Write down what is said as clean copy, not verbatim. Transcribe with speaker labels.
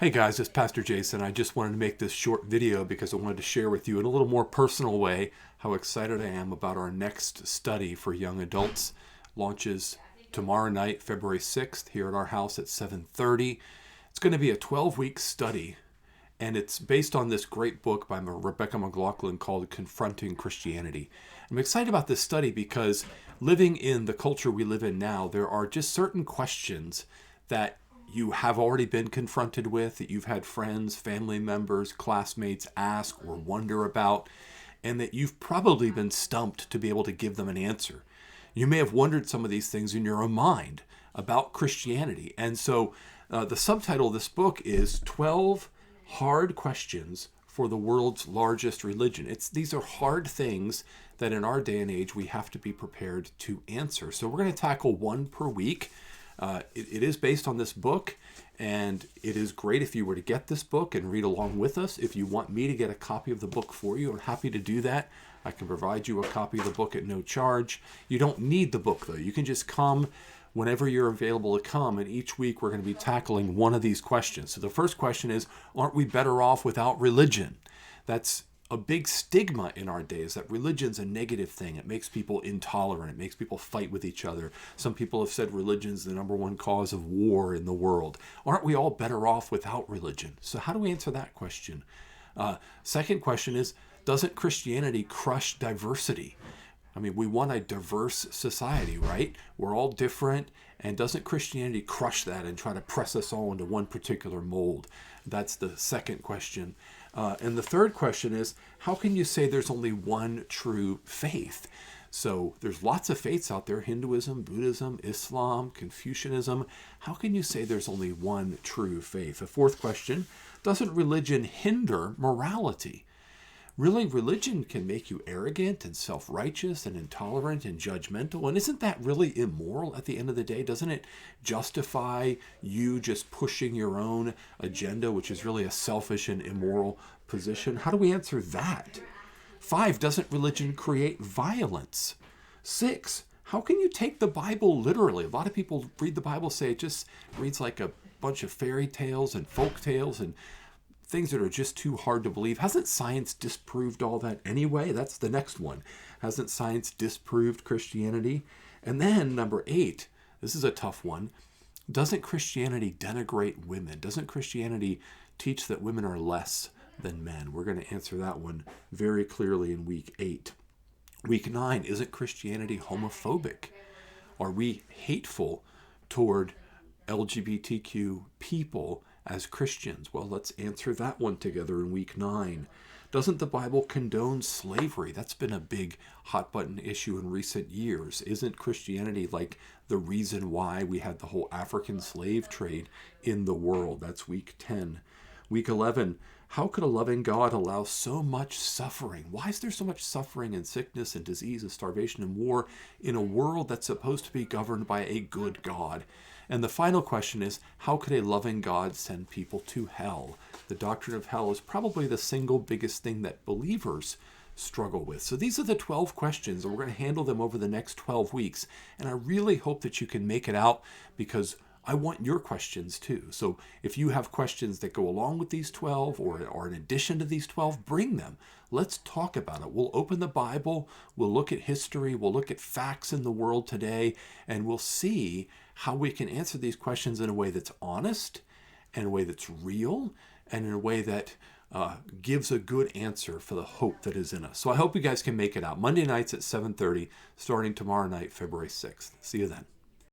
Speaker 1: Hey guys, it's Pastor Jason. I just wanted to make this short video because I wanted to share with you in a little more personal way how excited I am about our next study for young adults. Launches tomorrow night, February 6th, here at our house at 7:30. It's going to be a 12-week study, and it's based on this great book by Rebecca McLaughlin called Confronting Christianity. I'm excited about this study because living in the culture we live in now, there are just certain questions that you have already been confronted with, that you've had friends, family members, classmates ask or wonder about, and that you've probably been stumped to be able to give them an answer. You may have wondered some of these things in your own mind about Christianity. And so the subtitle of this book is 12 Hard Questions for the World's Largest Religion. These are hard things that in our day and age we have to be prepared to answer. So we're going to tackle one per week. It is based on this book, and it is great if you were to get this book and read along with us. If you want me to get a copy of the book for you, I'm happy to do that. I can provide you a copy of the book at no charge. You don't need the book, though. You can just come whenever you're available to come, and each week we're going to be tackling one of these questions. So the first question is, aren't we better off without religion? That's a big stigma in our days, that religion's a negative thing. It makes people intolerant. It makes people fight with each other. Some people have said religion's the number one cause of war in the world. Aren't we all better off without religion? So how do we answer that question? Second question is, doesn't Christianity crush diversity? I mean, we want a diverse society, right? We're all different, and doesn't Christianity crush that and try to press us all into one particular mold? That's the second question. And the third question is, how can you say there's only one true faith? So there's lots of faiths out there: Hinduism, Buddhism, Islam, Confucianism. How can you say there's only one true faith? The fourth question, doesn't religion hinder morality? Really, religion can make you arrogant and self-righteous and intolerant and judgmental. And isn't that really immoral at the end of the day? Doesn't it justify you just pushing your own agenda, which is really a selfish and immoral position? How do we answer that? 5, doesn't religion create violence? 6, how can you take the Bible literally? A lot of people read the Bible, say it just reads like a bunch of fairy tales and folk tales and things that are just too hard to believe. Hasn't science disproved all that anyway? That's the next one. Hasn't science disproved Christianity? And then number 8, this is a tough one. Doesn't Christianity denigrate women? Doesn't Christianity teach that women are less than men? We're going to answer that one very clearly in week 8. Week 9, isn't Christianity homophobic? Are we hateful toward LGBTQ people as Christians? Well, let's answer that one together in week 9. Doesn't the Bible condone slavery? That's been a big hot button issue in recent years. Isn't Christianity like the reason why we had the whole African slave trade in the world? That's week 10. Week 11, how could a loving God allow so much suffering? Why is there so much suffering and sickness and disease and starvation and war in a world that's supposed to be governed by a good God? And the final question is, how could a loving God send people to hell? The doctrine of hell is probably the single biggest thing that believers struggle with. So these are the 12 questions, and we're going to handle them over the next 12 weeks. And I really hope that you can make it out, because I want your questions too. So if you have questions that go along with these 12 or in addition to these 12, bring them. Let's talk about it. We'll open the Bible, we'll look at history, we'll look at facts in the world today, and we'll see how we can answer these questions in a way that's honest, in a way that's real, and in a way that gives a good answer for the hope that is in us. So I hope you guys can make it out. Monday nights at 7:30, starting tomorrow night, February 6th. See you then.